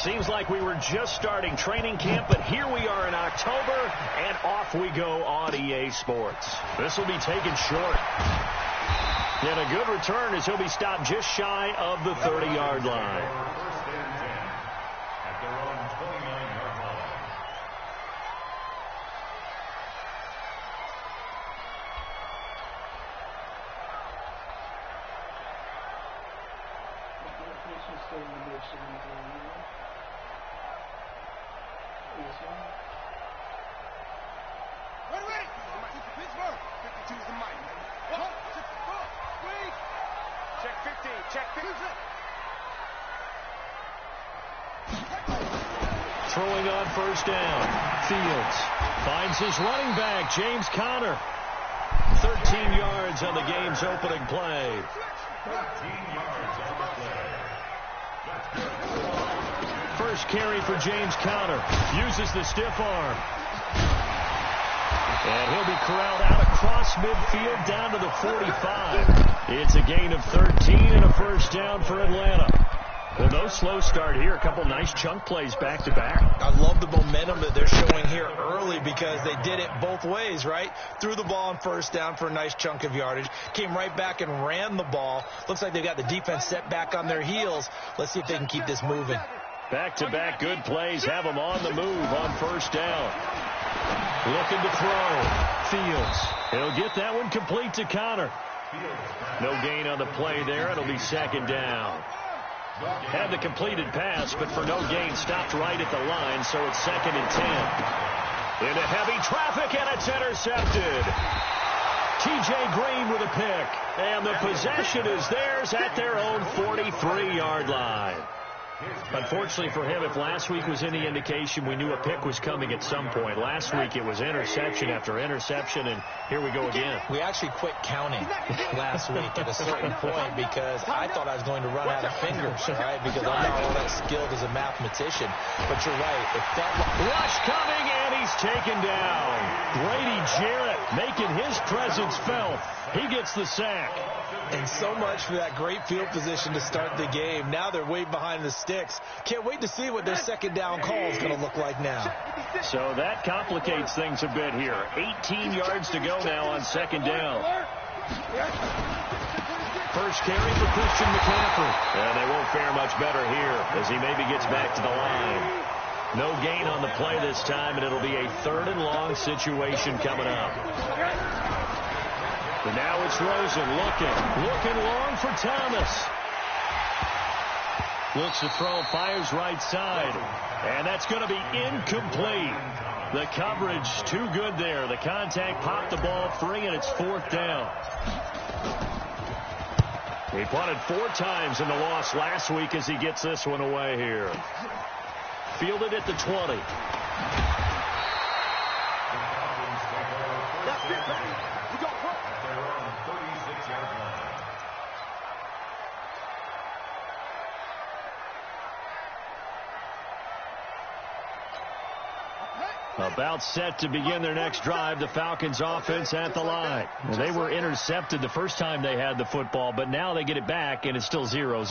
Seems like we were just starting training camp, but here we are in October, and off we go on EA Sports. This will be taken short. And a good return as he'll be stopped just shy of the 30-yard line. Throwing on first down. Fields finds his running back, James Conner. 13 yards on the game's opening play. First carry for James Conner. Uses the stiff arm. And he'll be corralled out across midfield down to the 45. It's a gain of 13 and a first down for Atlanta. Well, no slow start here. A couple nice chunk plays back-to-back. I love the momentum that they're showing here early because they did it both ways, right? Threw the ball on first down for a nice chunk of yardage. Came right back and ran the ball. Looks like they've got the defense set back on their heels. Let's see if they can keep this moving. Back-to-back good plays have them on the move on first down. Looking to throw. Fields. He'll get that one complete to Conner. No gain on the play there. It'll be second down. Had the completed pass, but for no gain, stopped right at the line, so it's second and 10. Into heavy traffic, and it's intercepted. T.J. Green with a pick, and the possession is theirs at their own 43-yard line. Unfortunately for him, if last week was any indication, we knew a pick was coming at some point. Last week it was interception after interception, and here we go again. We actually quit counting last week at a certain point because I thought I was going to run out of fingers, right? Because I'm not all that skilled as a mathematician. But you're right. It felt like rush coming, and he's taken down. Grady Jarrett making his presence felt. He gets the sack. And so much for that great field position to start the game. Now they're way behind the sticks. Can't wait to see what their second down call is going to look like now. So that complicates things a bit here. 18 yards to go now on second down. First carry for Christian McCaffrey. And they won't fare much better here as he maybe gets back to the line. No gain on the play this time, and it'll be a third and long situation coming up. But now it's Rosen looking long for Thomas. Looks to throw, fires right side, and that's going to be incomplete. The coverage too good there. The contact popped the ball free, and it's fourth down. He punted 4 times in the loss last week as he gets this one away here. Fielded at the 20. About set to begin their next drive, the Falcons offense at the line. Well, they were intercepted the first time they had the football, but now they get it back, and it's still 0-0.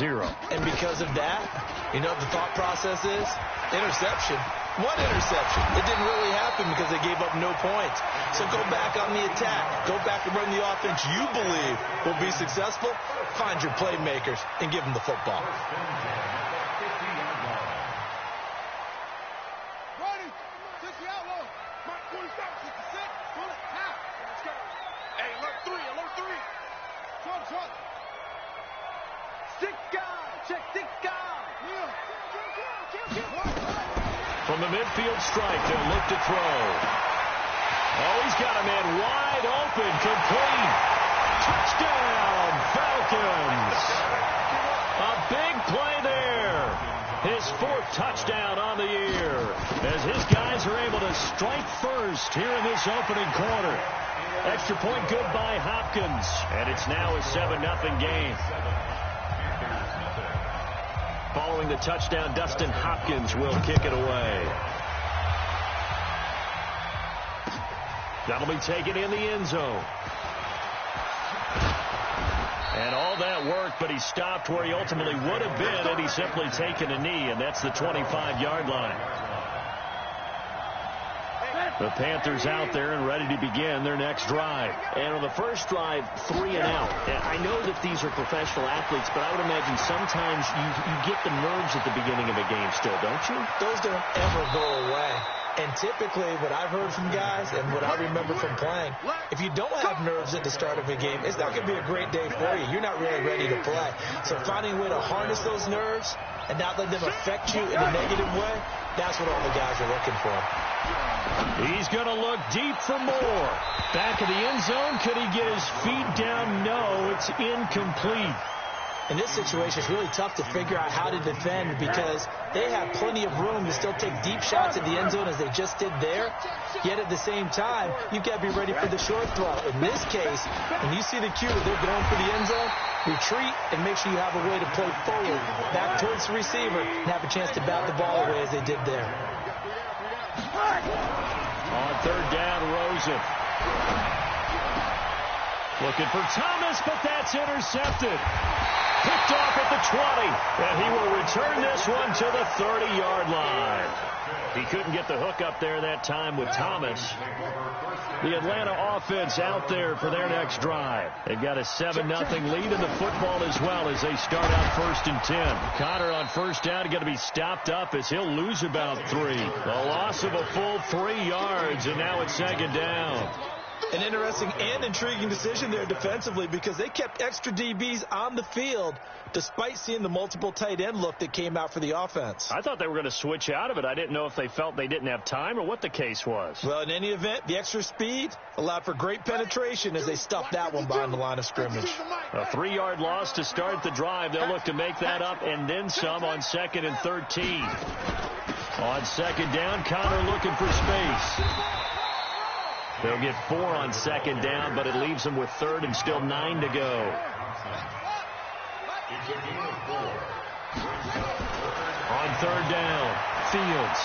And because of that, you know what the thought process is? Interception. What interception? It didn't really happen because they gave up no points. So go back on the attack. Go back and run the offense you believe will be successful. Find your playmakers and give them the football. From the midfield strike, they'll look to throw. Oh, he's got a man wide open, complete. Touchdown, Falcons. A big play there. His 4th touchdown on the year as his guys are able to strike first here in this opening quarter. Extra point good by Hopkins, and it's now a 7-0 game. Following the touchdown, Dustin Hopkins will kick it away. That'll be taken in the end zone. And all that work, but he stopped where he ultimately would have been had he simply taken a knee, and that's the 25-yard line. The Panthers out there and ready to begin their next drive. And on the first drive, 3 and out. I know that these are professional athletes, but I would imagine sometimes you get the nerves at the beginning of a game still, don't you? Those don't ever go away. And typically, what I've heard from guys and what I remember from playing, if you don't have nerves at the start of a game, it's not going to be a great day for you. You're not really ready to play. So finding a way to harness those nerves and not let them affect you in a negative way, that's what all the guys are looking for. He's going to look deep for more. Back of the end zone. Could he get his feet down? No, it's incomplete. In this situation, it's really tough to figure out how to defend because they have plenty of room to still take deep shots at the end zone as they just did there. Yet at the same time, you've got to be ready for the short throw. In this case, when you see the cue that they're going for the end zone, retreat and make sure you have a way to play forward, back towards the receiver, and have a chance to bat the ball away as they did there. On third down, Rosen. Looking for Thomas, but that's intercepted. Picked off at the 20, and he will return this one to the 30-yard line. He couldn't get the hook up there that time with Thomas. The Atlanta offense out there for their next drive. They've got a 7-0 lead in the football as well as they start out 1st and 10. Connor on first down going to be stopped up as he'll lose about 3. A loss of a full 3 yards, and now it's 2nd down. An interesting and intriguing decision there defensively because they kept extra DBs on the field despite seeing the multiple tight end look that came out for the offense. I thought they were going to switch out of it. I didn't know if they felt they didn't have time or what the case was. Well, in any event, the extra speed allowed for great penetration as they stuffed that one behind the line of scrimmage. A 3-yard loss to start the drive. They'll look to make that up and then some on 2nd and 13. On 2nd down, Connor looking for space. They'll get 4 on 2nd down, but it leaves them with 3rd and still 9 to go. On 3rd down, Fields.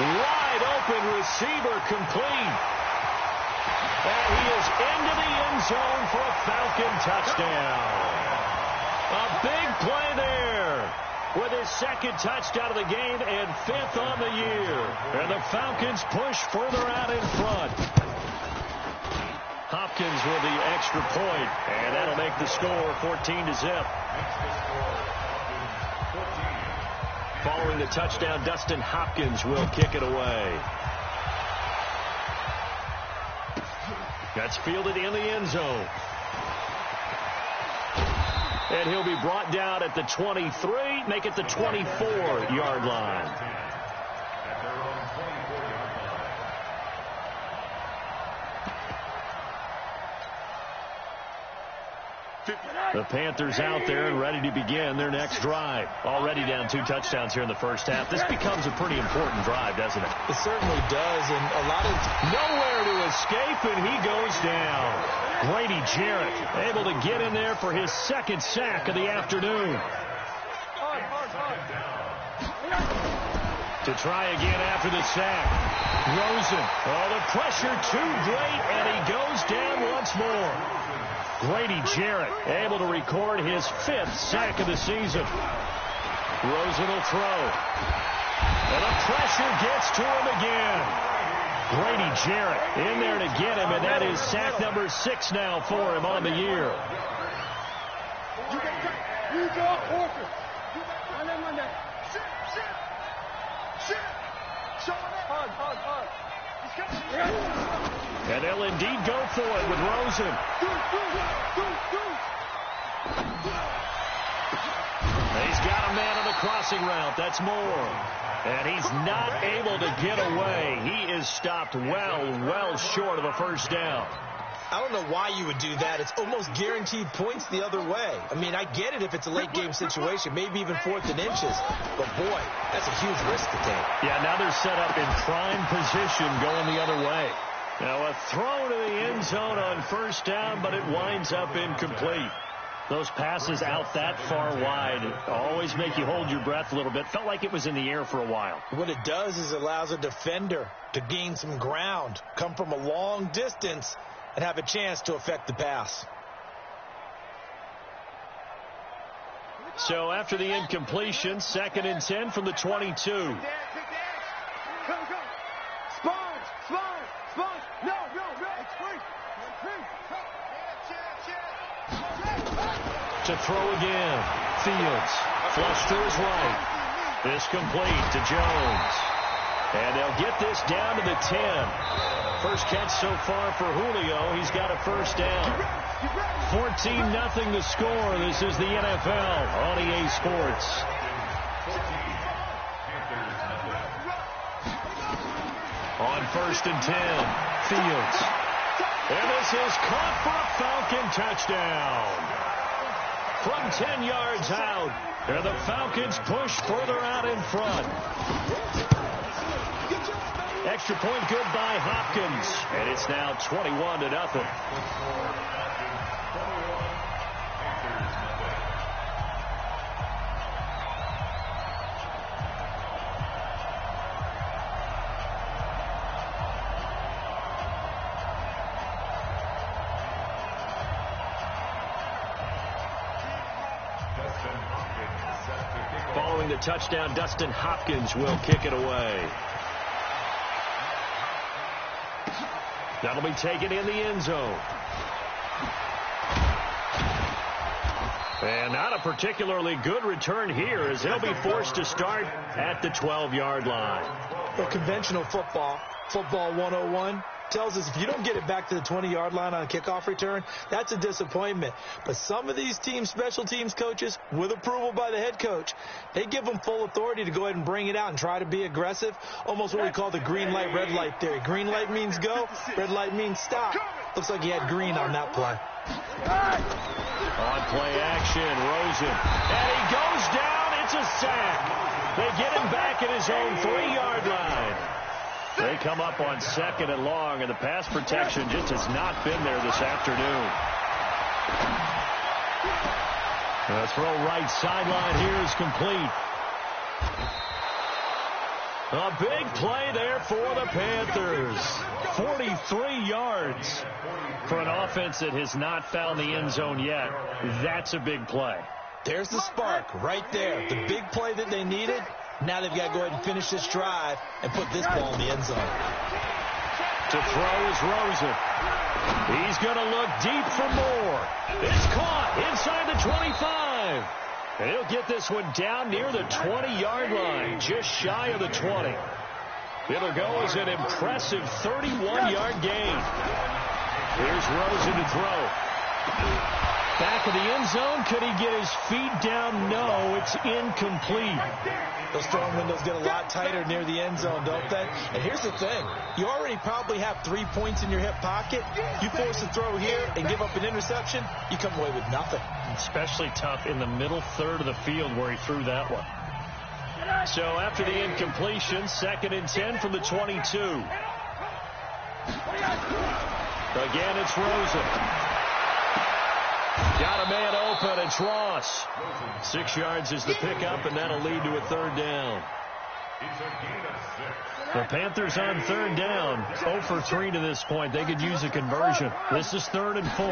Wide open receiver complete. And he is into the end zone for a Falcon touchdown. A big play there. With his 2nd touchdown of the game and 5th on the year. And the Falcons push further out in front. Hopkins with the extra point, and that'll make the score 14-0. Following the touchdown, Dustin Hopkins will kick it away. That's fielded in the end zone. And he'll be brought down at the 23, make it the 24-yard line. The Panthers out there and ready to begin their next drive. Already down 2 touchdowns here in the first half. This becomes a pretty important drive, doesn't it? It certainly does, and a lot of nowhere to escape, and he goes down. Grady Jarrett able to get in there for his 2nd sack of the afternoon. To try again after the sack. Rosen. Oh, the pressure too great, and he goes down once more. Grady Jarrett able to record his 5th sack of the season. Rosen will throw. And the pressure gets to him again. Grady Jarrett in there to get him, and that is sack number 6 now for him on the year. And they'll indeed go for it with Rosen. He's got a man on the crossing route. That's Moore. And he's not able to get away. He is stopped well short of a 1st down. I don't know why you would do that. It's almost guaranteed points the other way. I mean, I get it if it's a late game situation, maybe even 4th and inches. But, boy, that's a huge risk to take. Yeah, now they're set up in prime position going the other way. Now a throw to the end zone on 1st down, but it winds up incomplete. Those passes out that far wide always make you hold your breath a little bit. Felt like it was in the air for a while. What it does is it allows a defender to gain some ground, come from a long distance, and have a chance to affect the pass. So after the incompletion, 2nd and 10 from the 22. Go. Sponge. No. It's free. To throw again. Fields. Flush to his right. This complete to Jones. And they'll get this down to the 10. First catch so far for Julio. He's got a first down. 14-0 the score. This is the NFL on EA Sports. On 1st and 10, Fields. And this is caught for a Falcon touchdown. From 10 yards out, and the Falcons push further out in front. Extra point good by Hopkins, and it's now 21-0. Following the touchdown, Dustin Hopkins will kick it away. That'll be taken in the end zone. And not a particularly good return here as they'll be forced to start at the 12-yard line. For conventional football 101, tells us if you don't get it back to the 20-yard line on a kickoff return, that's a disappointment. But some of these teams, special teams coaches, with approval by the head coach, they give them full authority to go ahead and bring it out and try to be aggressive, almost what we call the green light, red light theory. Green light means go, red light means stop. Looks like he had green on that play. On play action, Rosen. And he goes down. It's a sack. They get him back at his own 3-yard line. They come up on 2nd and long, and the pass protection just has not been there this afternoon. The throw right sideline here is complete. A big play there for the Panthers. 43 yards for an offense that has not found the end zone yet. That's a big play. There's the spark right there. The big play that they needed. Now they've got to go ahead and finish this drive and put this ball in the end zone. To throw is Rosen. He's going to look deep for more. It's caught inside the 25. And he'll get this one down near the 20-yard line, just shy of the 20. It'll go as an impressive 31-yard gain. Here's Rosen to throw. Back of the end zone. Could he get his feet down? No, it's incomplete. Those throwing windows get a lot tighter near the end zone, don't they? And here's the thing. You already probably have 3 points in your hip pocket. You force a throw here and give up an interception, you come away with nothing. Especially tough in the middle third of the field where he threw that one. So after the incompletion, 2nd and 10 from the 22. Again, it's Rosen. Got a man open. It's Ross. 6 yards is the pickup, and that'll lead to a 3rd down. The Panthers on 3rd down. 0 for 3 to this point. They could use a conversion. This is 3rd and 4.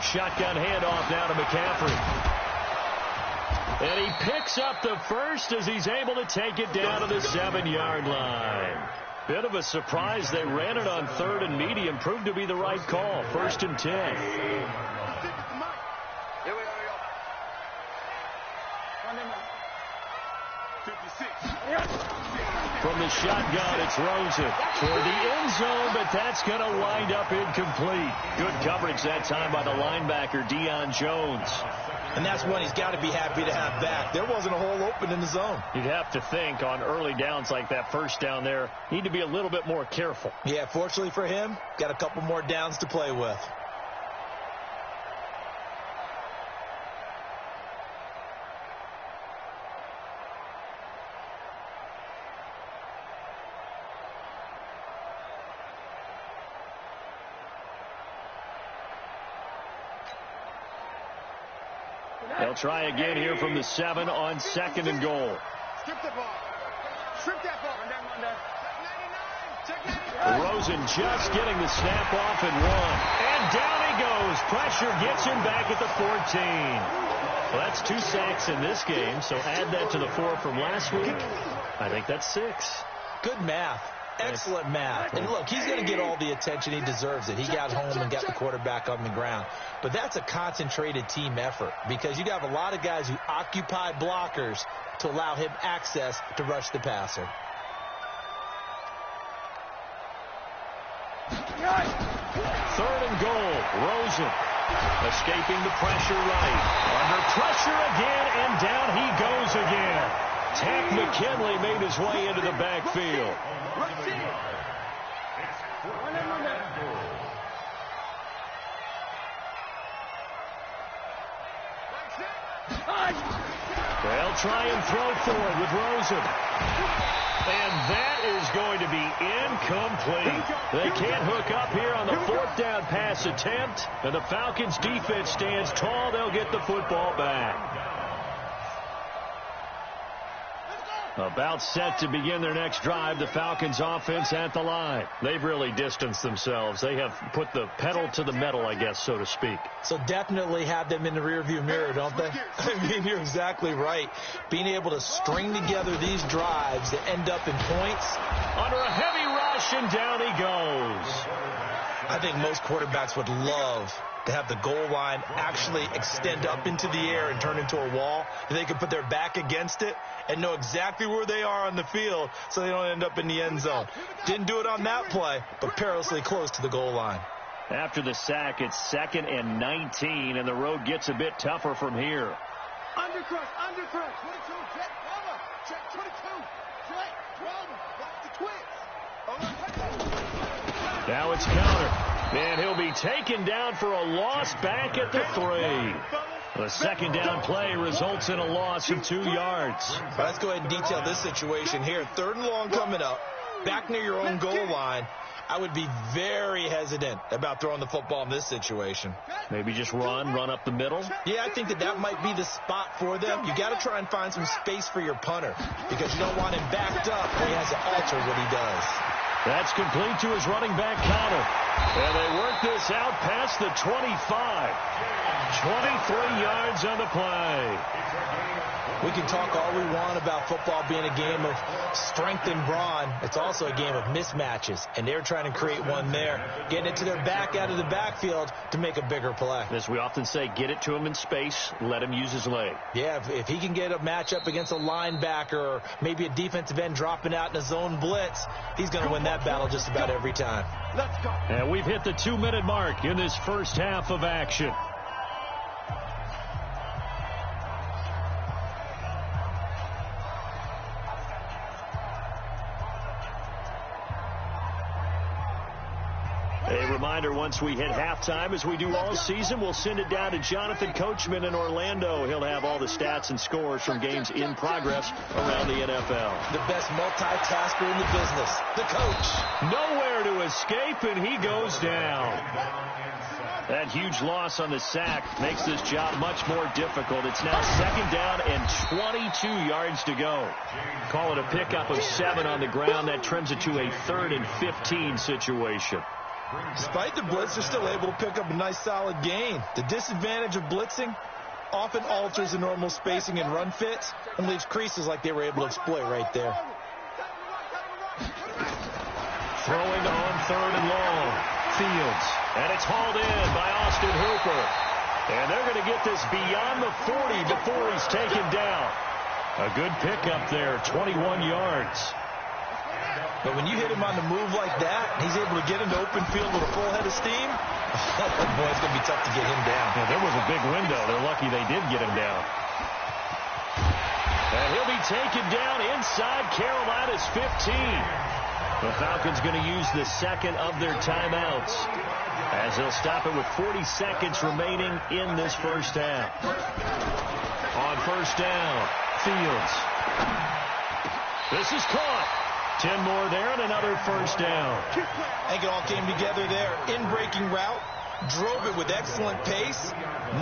Shotgun handoff now to McCaffrey. And he picks up the first as he's able to take it down to the 7-yard line. Bit of a surprise. They ran it on 3rd and medium. Proved to be the right call. 1st and 10. From the shotgun, it's Rosen toward the end zone, but that's going to wind up incomplete. Good coverage that time by the linebacker, Deion Jones. And that's one he's got to be happy to have back. There wasn't a hole open in the zone. You'd have to think on early downs like that first down there, need to be a little bit more careful. Yeah, fortunately for him, got a couple more downs to play with. They'll try again here from the 7 on 2nd and goal. Strip the ball. Strip that ball. Rosen just getting the snap off and one. And down he goes. Pressure gets him back at the 14. Well, that's 2 sacks in this game, so add that to the 4 from last week. I think that's 6. Good math. Excellent math. And look, he's going to get all the attention. He deserves it. He got home and got the quarterback on the ground. But that's a concentrated team effort because you have a lot of guys who occupy blockers to allow him access to rush the passer. Third and goal. Rosen escaping the pressure right. Under pressure again, and down he goes again. Tack McKinley made his way into the backfield. They'll try and throw for it with Rosen. And that is going to be incomplete. They can't hook up here on the 4th down pass attempt. And the Falcons defense stands tall. They'll get the football back. About set to begin their next drive, the Falcons offense at the line. They've really distanced themselves. They have put the pedal to the metal, I guess, so to speak. So definitely have them in the rearview mirror, don't they? I mean, you're exactly right. Being able to string together these drives that end up in points. Under a heavy rush, and down he goes. I think most quarterbacks would love to have the goal line actually extend up into the air and turn into a wall. They can put their back against it and know exactly where they are on the field so they don't end up in the end zone. Didn't do it on that play, but perilously close to the goal line. After the sack, it's 2nd and 19, and the road gets a bit tougher from here. Under crush, 22, check, cover, check, 22, check, 12, the twins. Now it's counter. And he'll be taken down for a loss back at the 3. The 2nd down play results in a loss of 2 yards. Let's go ahead and detail this situation here. 3rd and long coming up, back near your own goal line. I would be very hesitant about throwing the football in this situation. Maybe just run up the middle? Yeah, I think that might be the spot for them. You got to try and find some space for your punter because you don't want him backed up where he has to alter what he does. That's complete to his running back, Connor. And they work this out past the 25. 23 yards on the play. We can talk all we want about football being a game of strength and brawn. It's also a game of mismatches, and they're trying to create one there, getting it to their back out of the backfield to make a bigger play. As we often say, get it to him in space, let him use his leg. Yeah, if he can get a matchup against a linebacker or maybe a defensive end dropping out in a zone blitz, he's going to win that battle just about every time. Let's go. And we've hit the 2-minute mark in this first half of action. A reminder, once we hit halftime, as we do all season, we'll send it down to Jonathan Coachman in Orlando. He'll have all the stats and scores from games in progress around the NFL. The best multitasker in the business, the coach. Nowhere to escape, and he goes down. That huge loss on the sack makes this job much more difficult. It's now 2nd down and 22 yards to go. Call it a pickup of 7 on the ground. That trims it to a 3rd and 15 situation. Despite the blitz, they're still able to pick up a nice solid gain. The disadvantage of blitzing often alters the normal spacing and run fits and leaves creases like they were able to exploit right there. Throwing on 3rd and long. Fields. And it's hauled in by Austin Hooper. And they're going to get this beyond the 40 before he's taken down. A good pickup there, 21 yards. But when you hit him on the move like that, he's able to get into open field with a full head of steam, oh boy, it's going to be tough to get him down. Yeah, there was a big window. They're lucky they did get him down. And he'll be taken down inside Carolina's 15. The Falcons going to use the 2nd of their timeouts as they'll stop it with 40 seconds remaining in this first half. On 1st down, Fields. This is caught. 10 more there and another 1st down. I think it all came together there. In-breaking route, drove it with excellent pace.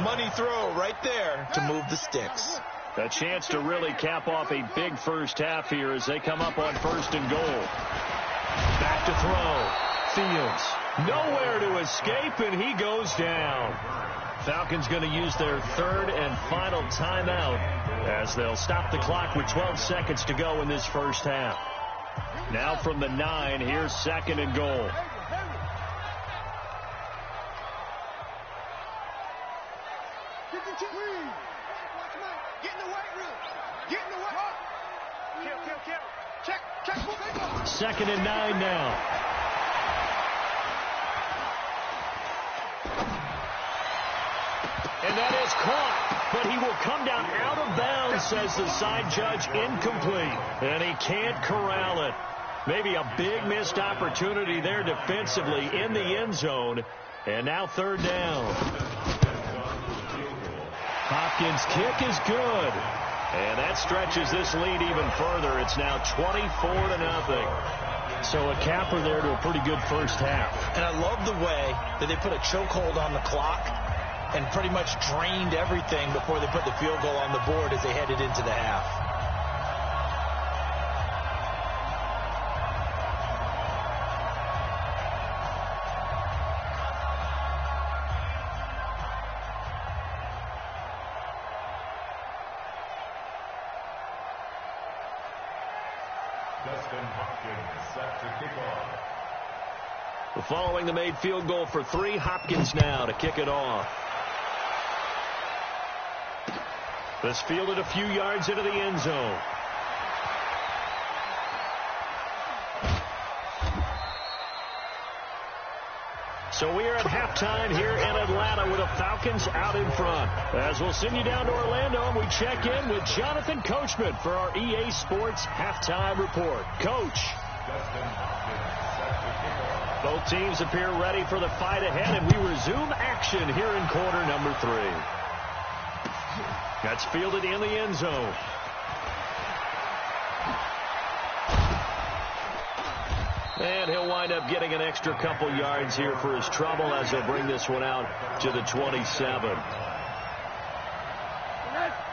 Money throw right there to move the sticks. A chance to really cap off a big first half here as they come up on 1st and goal. Back to throw. Fields nowhere to escape, and he goes down. Falcons going to use their third and final timeout as they'll stop the clock with 12 seconds to go in this first half. Now from the 9, here's 2nd and goal. Get in the weight room. Get in the weight room. Kill. Check. 2nd and 9 now. And that is caught, but he will come down out of bounds, says the side judge, incomplete. And he can't corral it. Maybe a big missed opportunity there defensively in the end zone. And now 3rd down. Hopkins' kick is good. And that stretches this lead even further. It's now 24-0. So a capper there to a pretty good first half. And I love the way that they put a chokehold on the clock and pretty much drained everything before they put the field goal on the board as they headed into the half. Following the made field goal for 3, Hopkins now to kick it off. This fielded a few yards into the end zone. So we are at halftime here in Atlanta with the Falcons out in front. As we'll send you down to Orlando, and we check in with Jonathan Coachman for our EA Sports Halftime Report. Coach. Both teams appear ready for the fight ahead, and we resume action here in quarter number 3. That's fielded in the end zone. And he'll wind up getting an extra couple yards here for his trouble as he'll bring this one out to the 27.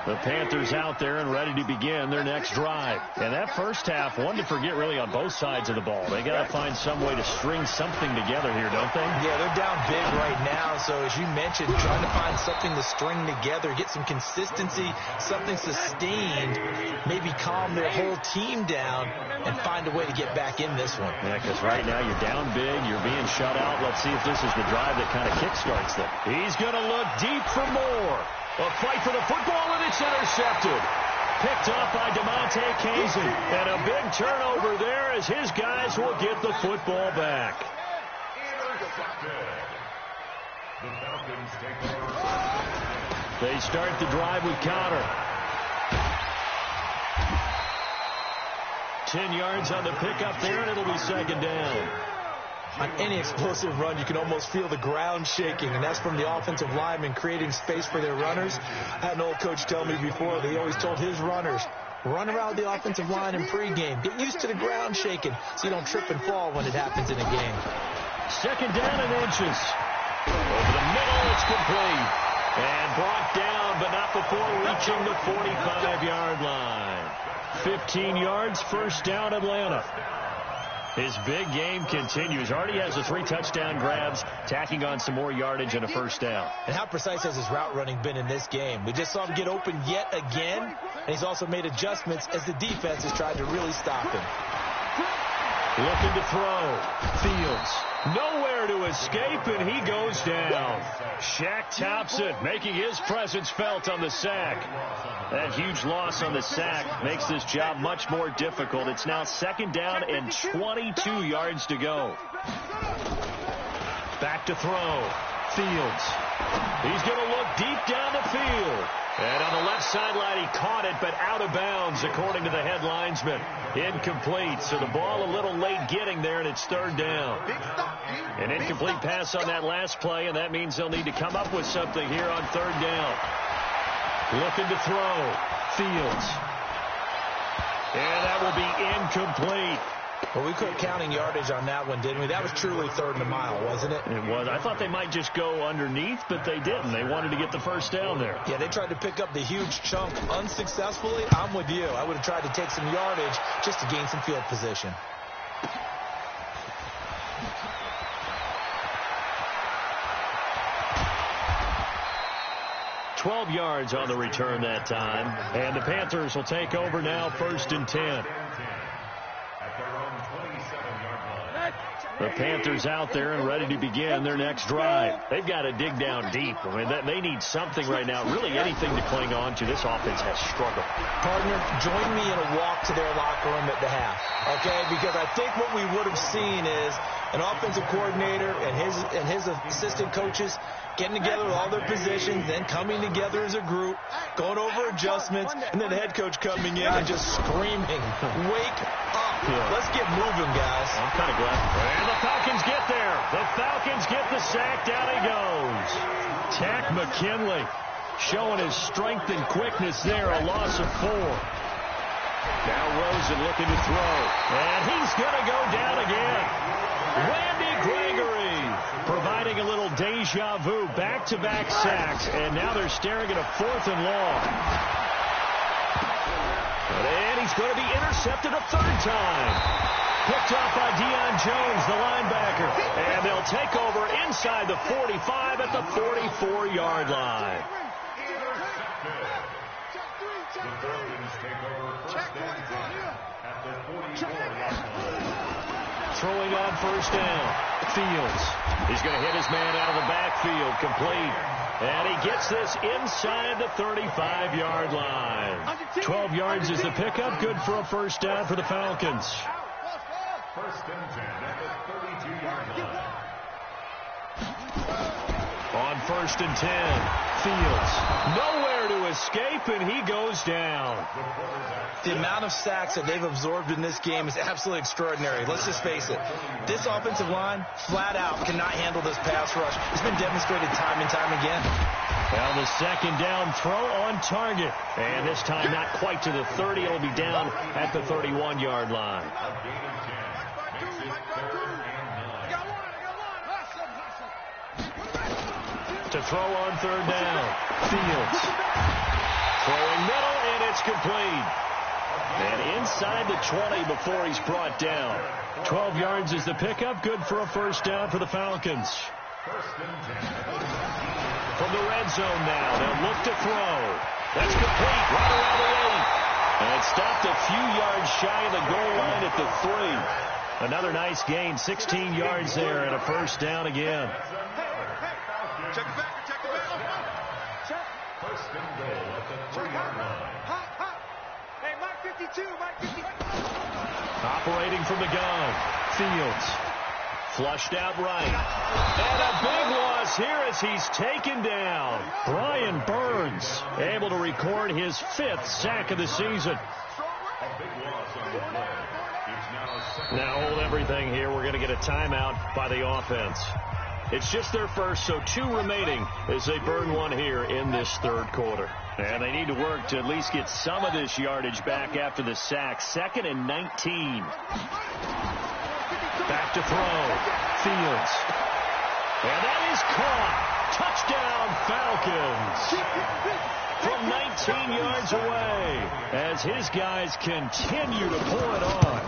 The Panthers out there and ready to begin their next drive. And that first half, one to forget really on both sides of the ball. They got to find some way to string something together here, don't they? Yeah, they're down big right now. So as you mentioned, trying to find something to string together, get some consistency, something sustained, maybe calm their whole team down and find a way to get back in this one. Yeah, because right now you're down big, you're being shut out. Let's see if this is the drive that kind of kickstarts them. He's going to look deep for more. A fight for the football, and it's intercepted. Picked off by DeMonte Kazin. And a big turnover there as his guys will get the football back. They start the drive with Connor. 10 yards on the pickup there, and it'll be 2nd down. On any explosive run, you can almost feel the ground shaking, and that's from the offensive linemen creating space for their runners. I had an old coach tell me before, they always told his runners, run around the offensive line in pregame. Get used to the ground shaking so you don't trip and fall when it happens in a game. 2nd down and inches. Over the middle, it's complete. And brought down, but not before reaching the 45-yard line. 15 yards, 1st down, Atlanta. His big game continues. Already has the 3 touchdown grabs, tacking on some more yardage and a 1st down. And how precise has his route running been in this game? We just saw him get open yet again, and he's also made adjustments as the defense has tried to really stop him. Looking to throw. Fields. Nowhere to escape, and he goes down. Shaq Thompson making his presence felt on the sack. That huge loss on the sack makes this job much more difficult. It's now 2nd down and 22 yards to go. Back to throw. Fields. He's going to look deep down the field. And on the left sideline, he caught it, but out of bounds, according to the head linesman. Incomplete, so the ball a little late getting there, and it's 3rd down. An incomplete pass on that last play, and that means they'll need to come up with something here on 3rd down. Looking to throw. Fields. And that will be incomplete. Well, we quit counting yardage on that one, didn't we? That was truly 3rd and a mile, wasn't it? It was. I thought they might just go underneath, but they didn't. They wanted to get the 1st down there. Yeah, they tried to pick up the huge chunk unsuccessfully. I'm with you. I would have tried to take some yardage just to gain some field position. 12 yards on the return that time. And the Panthers will take over now, 1st and 10. The Panthers out there and ready to begin their next drive. They've got to dig down deep. I mean, they need something right now, really anything to cling on to. This offense has struggled. Partner, join me in a walk to their locker room at the half, okay? Because I think what we would have seen is an offensive coordinator and his assistant coaches getting together with all their positions, then coming together as a group, going over adjustments, and then the head coach coming in and just screaming, wake up. Yeah. Let's get moving, guys. I'm kind of glad. And the Falcons get there. The Falcons get the sack. Down he goes. Tack McKinley showing his strength and quickness there. A loss of 4. Now Rosen looking to throw. And he's going to go down again. Randy Gregory providing a little deja vu. Back-to-back sacks. And now they're staring at a 4th and long. And he's going to be intercepted a 3rd time. Picked off by Deion Jones, the linebacker. And they'll take over inside the 45 at the 44-yard line. Throwing on 1st down. Fields. He's going to hit his man out of the backfield. Complete. And he gets this inside the 35-yard line. 12 yards is the pickup. Good for a 1st down for the Falcons. 1st and 10 at the 32-yard line. On 1st and 10, Fields nowhere to escape, and he goes down. The amount of sacks that they've absorbed in this game is absolutely extraordinary. Let's just face it. This offensive line, flat out, cannot handle this pass rush. It's been demonstrated time and time again. Well, the 2nd down throw on target. And this time not quite to the 30. It'll be down at the 31-yard line. To throw on 3rd down. Fields. Throwing middle, and it's complete. And inside the 20 before he's brought down. 12 yards is the pickup. Good for a 1st down for the Falcons. From the red zone now, they'll look to throw. That's complete. Right around the 8. And it stopped a few yards shy of the goal line at the 3. Another nice gain. 16 yards there and a 1st down again. Check it back. Check it back. Check. 1st and goal at the 3-yard line. Hot. Hey, Mike 52. Mike 52. Operating from the gun. Fields. Flushed out right. And a big loss here as he's taken down. Brian Burns able to record his 5th sack of the season. A big loss on the play. It's now 2nd. Now hold everything here. We're going to get a timeout by the offense. It's just their first, so 2 remaining as they burn 1 here in this 3rd quarter. And they need to work to at least get some of this yardage back after the sack. 2nd and 19. Back to throw. Fields. And that is caught. Touchdown, Falcons. From 19 yards away as his guys continue to pour it on.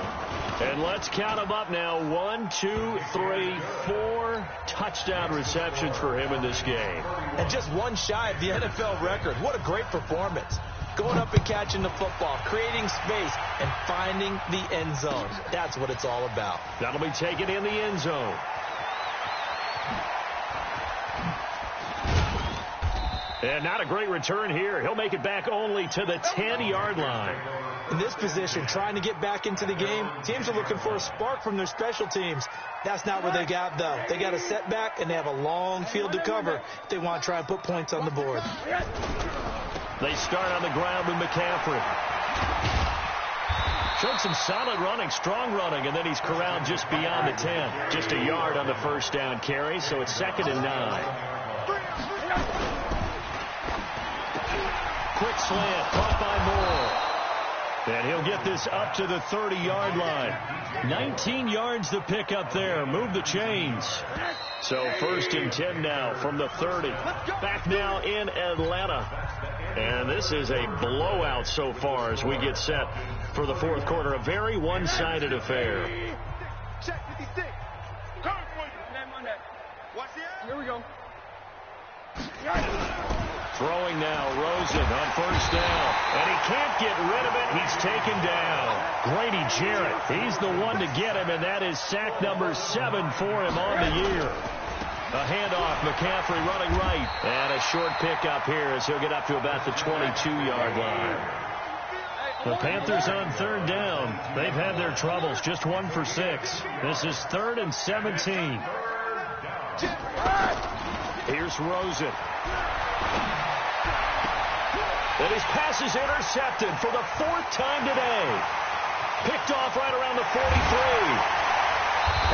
And let's count them up now. 1, 2, 3, 4 touchdown receptions for him in this game. And just 1 shy of the NFL record. What a great performance. Going up and catching the football, creating space, and finding the end zone. That's what it's all about. That'll be taken in the end zone. And not a great return here. He'll make it back only to the 10-yard line. In this position, trying to get back into the game, teams are looking for a spark from their special teams. That's not what they got, though. They got a setback, and they have a long field to cover if they want to try and put points on the board. They start on the ground with McCaffrey. Showed some solid running, strong running, and then he's corralled just beyond the 10. Just a yard on the 1st down carry, so it's 2nd and 9. Quick slant, caught by Moore. And he'll get this up to the 30-yard line. 19 yards to pick up there. Move the chains. So 1st and 10 now from the 30. Back now in Atlanta. And this is a blowout so far as we get set for the 4th quarter. A very one-sided affair. Check 56. Watch the air. Here we go. Throwing now, Rosen on first down. And he can't get rid of it. He's taken down. Grady Jarrett, he's the one to get him, and that is sack number 7 for him on the year. A handoff, McCaffrey running right. And a short pickup here as he'll get up to about the 22-yard line. The Panthers on third down. They've had their troubles, just 1 for 6. This is 3rd and 17. Here's Rosen. And his pass is intercepted for the 4th time today. Picked off right around the 43.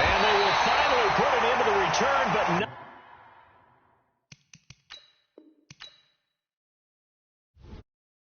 And they will finally put it into the return, but not.